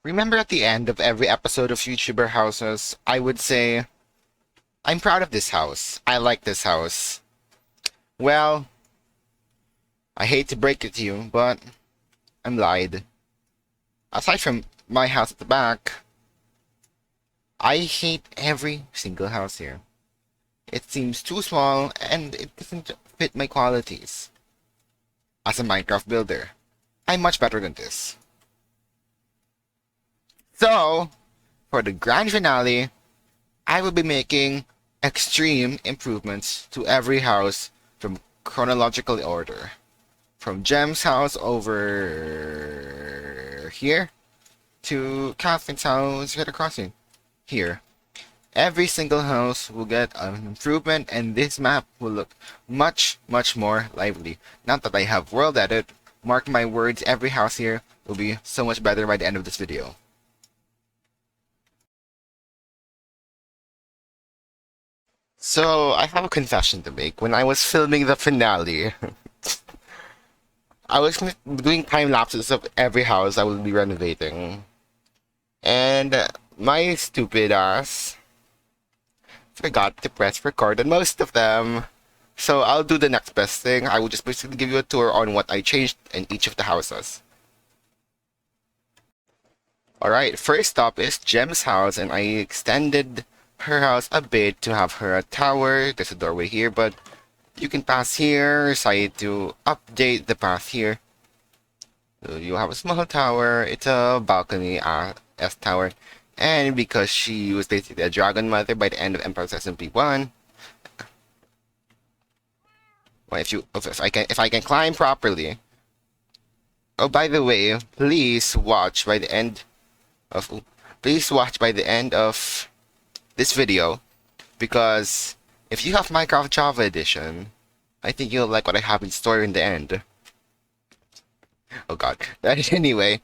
Remember at the end of every episode of YouTuber Houses, I would say, I'm proud of this house. I like this house. Well, I hate to break it to you, but I'm lied. Aside from my house at the back, I hate every single house here. It seems too small and it doesn't fit my qualities. As a Minecraft builder, I'm much better than this. So, for the grand finale, I will be making extreme improvements to every house from chronological order. From Gem's house over here to Catherine's house right across here. Every single house will get an improvement and this map will look much, much more lively. Now that I have world edit, mark my words, every house here will be so much better by the end of this video. So, I have a confession to make. When I was filming the finale, I was doing time lapses of every house I will be renovating. And my stupid ass forgot to press record on most of them. So I'll do the next best thing. I will just basically give you a tour on what I changed in each of the houses. Alright, first up is Gem's house, and I extended her house a bit to have her a tower. There's a doorway here, but you can pass here. Decide to update the path here. So you have a small tower. It's a balcony S tower. And because she was basically a dragon mother by the end of Empire's SMP1, well, if I can climb properly. Oh, by the way, please watch by the end of this video, because if you have Minecraft Java Edition, I think you'll like what I have in store in the end. Oh god. Anyway,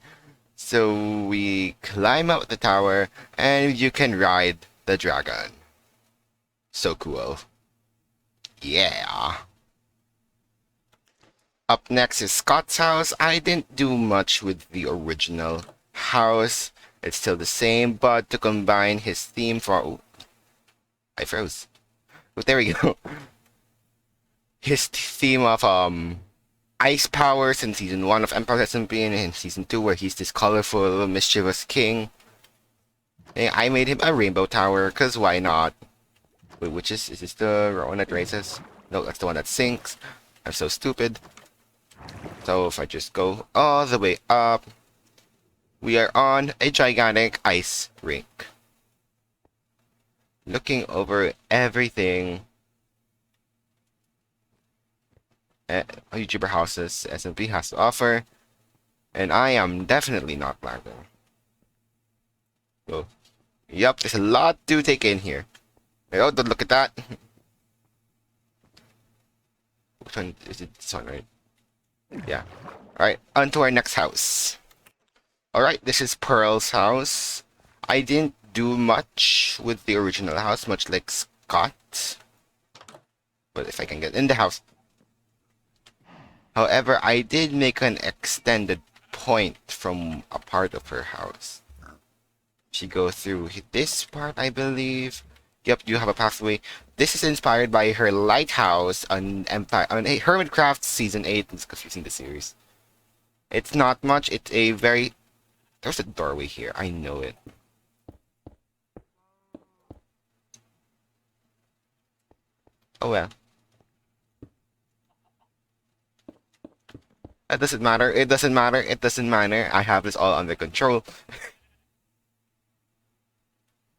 so we climb up the tower and you can ride the dragon. So cool. Yeah. Up next is Scott's house. I didn't do much with the original house. It's still the same, but to combine his theme for... Oh, I froze. But there we go. His theme of ice powers in season 1 of Empire's SMP and in season 2 where he's this colorful, mischievous king. And I made him a rainbow tower, cause why not? Wait, which is this the one that raises? No, that's the one that sinks. I'm so stupid. So if I just go all the way up, we are on a gigantic ice rink. Looking over everything. YouTuber houses SMP has to offer. And I am definitely not lagging. So, yep, there's a lot to take in here. Oh, don't look at that. Which one is it? This one, right? Yeah. Alright, on to our next house. Alright, this is Pearl's house. I didn't do much with the original house, much like Scott. But if I can get in the house. However, I did make an extended point from a part of her house. She goes through this part, I believe. Yep, you have a pathway. This is inspired by her lighthouse on Hermitcraft Season 8. It's confusing the series. It's not much. It's a very... There's a doorway here. I know it. Oh well. It doesn't matter. It doesn't matter. It doesn't matter. I have this all under control.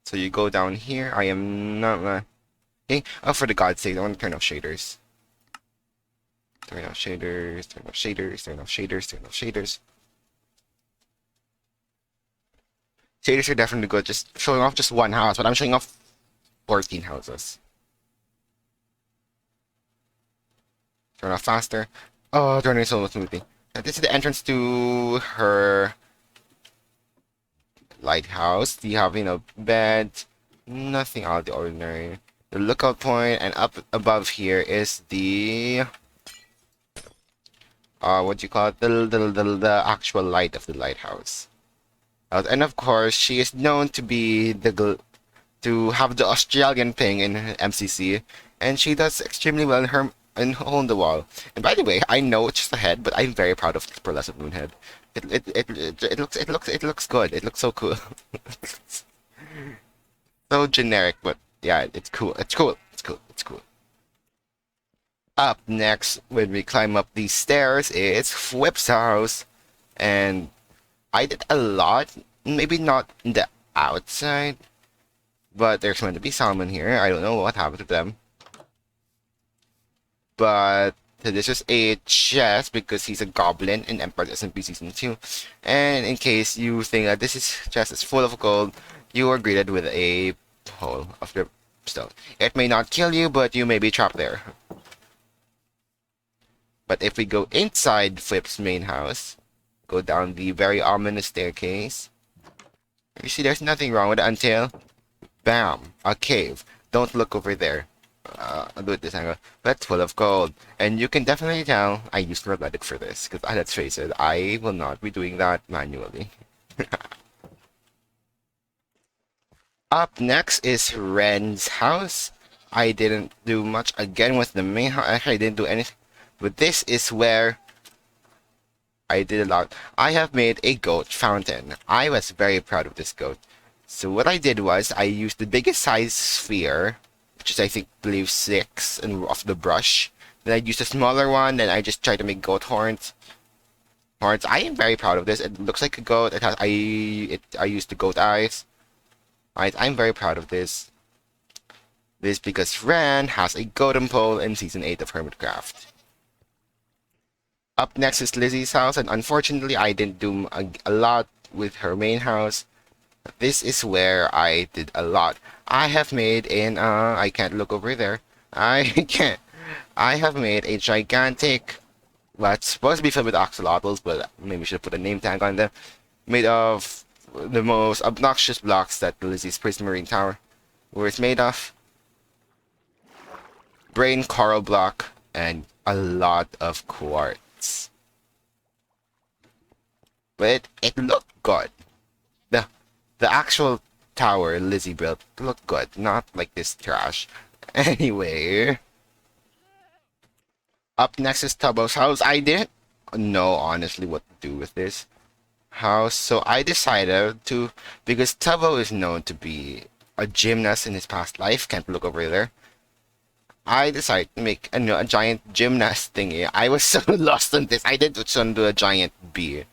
So you go down here. I am not... Okay. Oh, for the God's sake, I want to turn off shaders. Turn off shaders, turn off shaders, turn off shaders, turn off shaders. Shaders are definitely good. Just showing off just one house, but I'm showing off 14 houses. Turn off faster. Oh, turning so smoothly. And this is the entrance to her lighthouse. Do you have, bed? Nothing out of the ordinary. The lookout point, and up above here is the what do you call it? The actual light of the lighthouse. And of course, she is known to be to have the Australian ping in MCC, and she does extremely well in her in Hole in the Wall. And by the way, I know it's just a head, but I'm very proud of this pearlescent moonhead. It looks good. It looks so cool. So generic, but yeah, it's cool. It's cool. It's cool. It's cool. Up next, when we climb up these stairs, it's fWhip's house, and I did a lot. Maybe not in the outside, but there's meant to be salmon here. I don't know what happened to them. But this is a chest because he's a goblin in Empire SMP Season 2. And in case you think that chest is full of gold, you are greeted with a hole of the stone. It may not kill you, but you may be trapped there. But if we go inside fWhip's main house, go down the very ominous staircase, you see there's nothing wrong with it until, bam, a cave. Don't look over there. I'll do it this angle. But it's full of gold. And you can definitely tell I used Robotic for this. Because let's face it, I will not be doing that manually. Up next is Ren's house. I didn't do much again with the main house. Actually, I didn't do anything. But this is where I did a lot. I have made a goat fountain. I was very proud of this goat. So what I did was I used the biggest size sphere, which is I believe 6 and of the brush. Then I used a smaller one, and I just tried to make goat horns. I am very proud of this. It looks like a goat. I used the goat eyes. I'm very proud of this. This because Ren has a golden pole in Season 8 of Hermitcraft. Up next is Lizzie's house, and unfortunately I didn't do a lot with her main house. This is where I did a lot. I have made I can't look over there. I can't. I have made a gigantic, well, it's supposed to be filled with axolotls, but maybe we should put a name tag on them. Made of the most obnoxious blocks that Lizzie's Prismarine Tower, where it's made of. Brain coral block, and a lot of quartz. But it looked good. The actual tower Lizzie built looked good, not like this trash. Anyway, up next is Tubbo's house. I didn't know honestly what to do with this house, so I decided to, because Tubbo is known to be a gymnast in his past life. Can't look over there. I decided to make a giant gymnast thingy. I was so lost on this. I did do a giant bee.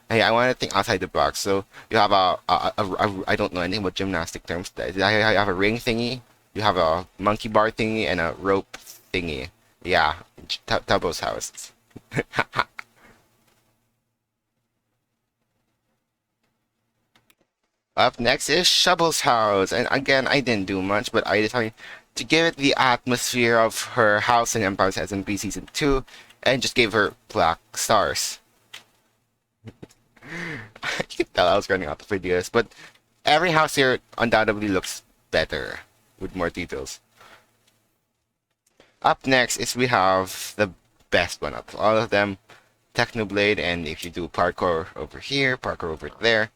Hey, I want to think outside the box. So you have I don't know anything about gymnastic terms. I have a ring thingy. You have a monkey bar thingy and a rope thingy. Yeah, Tubbo's house. Up next is Shubble's house, and again I didn't do much, but I decided to give it the atmosphere of her house in Empire's SMP Season 2, and just gave her black stars. You can tell I was running out of ideas, but every house here undoubtedly looks better with more details. Up next is we have the best one of all of them, Technoblade, and if you do parkour over here, parkour over there,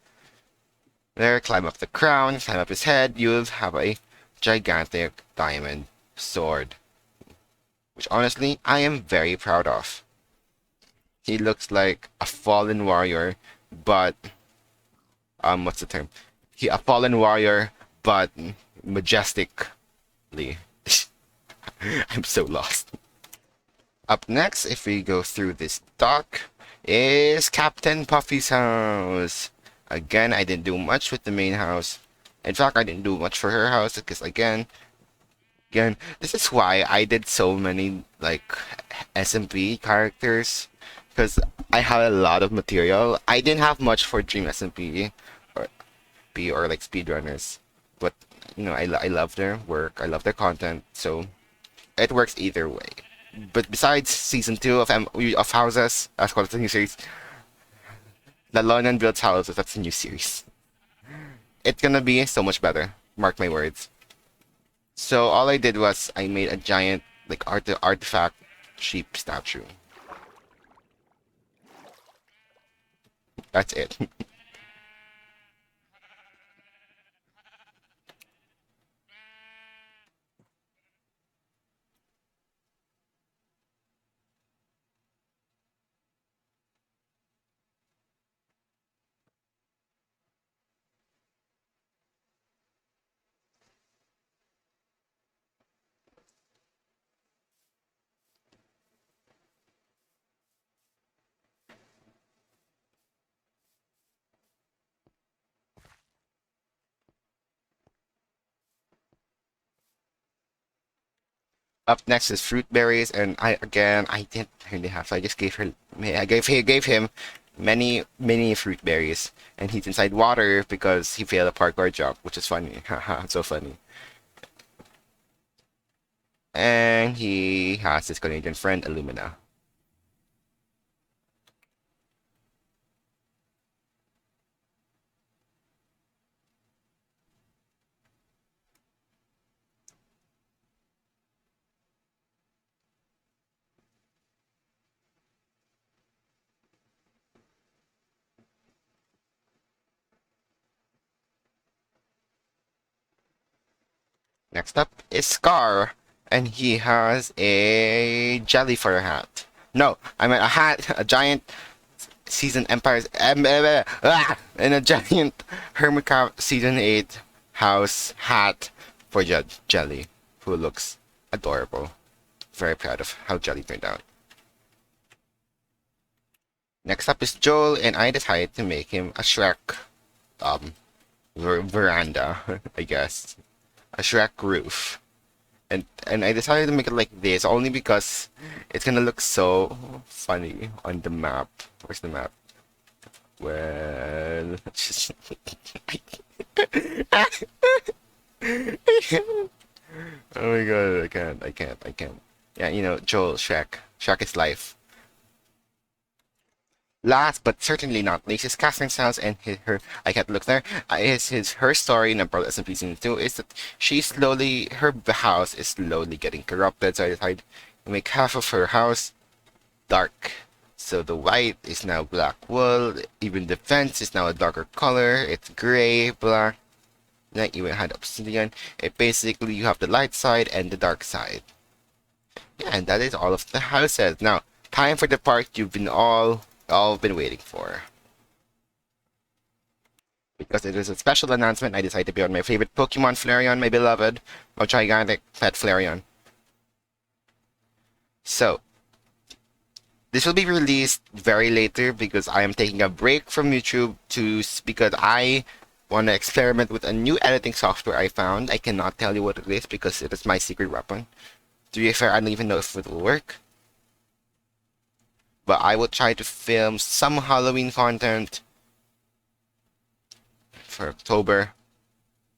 climb up the crown, climb up his head, you'll have a gigantic diamond sword, which honestly I am very proud of. He looks like a fallen warrior, but what's the term? A fallen warrior, but majestically. I'm so lost. Up next, if we go through this dock, is CaptainPuffy's house. Again, I didn't do much with the main house. In fact, I didn't do much for her house because again, this is why I did so many like SMP characters, because I had a lot of material. I didn't have much for Dream SMP or like speedrunners, but you know, I love their work, I love their content, so it works either way. But besides season 2 of Houses, that's called the new series, Taloneon Builds Houses, that's a new series. It's gonna be so much better, mark my words. So all I did was I made a giant like artifact sheep statue. That's it. Up next is Fruitberries, and I didn't really have, so I just gave him many fruit berries, and he's inside water because he failed a parkour jump, which is funny. Haha, so funny. And he has his Canadian friend Illumina. Next up is Scar, and he has a jelly for a hat. No, I meant a hat, a giant season empires, and a giant Hermitcraft season 8 house hat for Jelly, who looks adorable. Very proud of how Jelly turned out. Next up is Joel, and I decided to make him a Shrek um veranda, I guess. A Shrek roof. And I decided to make it like this only because it's gonna look so funny on the map. Where's the map? Well, oh my god, I can't. Yeah, you know, Joel, Shrek. Shrek is life. Last but certainly not least is Catherine's house, and her I can't look there. Her story in Umbrella SMP Season 2 is that her house is slowly getting corrupted, so I decided to make half of her house dark. So the white is now black wool, even the fence is now a darker color, it's gray, black, not even had obsidian. It basically you have the light side and the dark side. Yeah, and that is all of the houses. Now, time for the part you've been all been waiting for. Because it is a special announcement, I decided to be on my favorite Pokemon, Flareon, my beloved, my gigantic pet Flareon. So, this will be released very later because I am taking a break from YouTube because I want to experiment with a new editing software I found. I cannot tell you what it is because it is my secret weapon. To be fair, I don't even know if it will work. But I will try to film some Halloween content for October.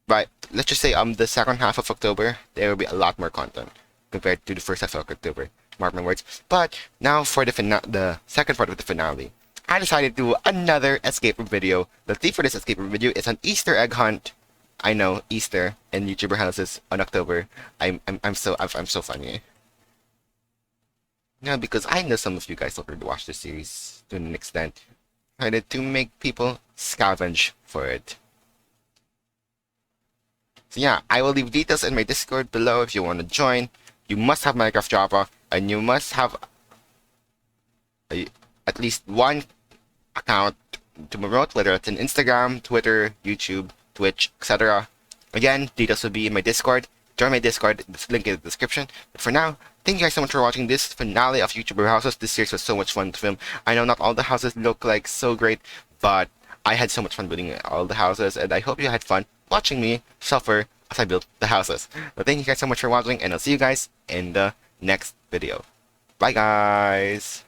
But let's just say the second half of October, there will be a lot more content compared to the first half of October. Mark my words. But now for the second part of the finale, I decided to do another escape room video. The theme for this escape room video is an Easter egg hunt. I know, Easter and YouTuber houses on October. I'm so funny. No, because I know some of you guys already watched the series to an extent. I tried to make people scavenge for it. So yeah, I will leave details in my Discord below if you want to join. You must have Minecraft Java, and you must have at least one account to promote, whether it's on Instagram, Twitter, YouTube, Twitch, etc. Again, details will be in my Discord. Join my Discord, link in the description. But for now, thank you guys so much for watching this finale of YouTuber houses. This series was so much fun to film. I know not all the houses look like so great, but I had so much fun building all the houses, and I hope you had fun watching me suffer as I built the houses. So thank you guys so much for watching, and I'll see you guys in the next video. Bye guys!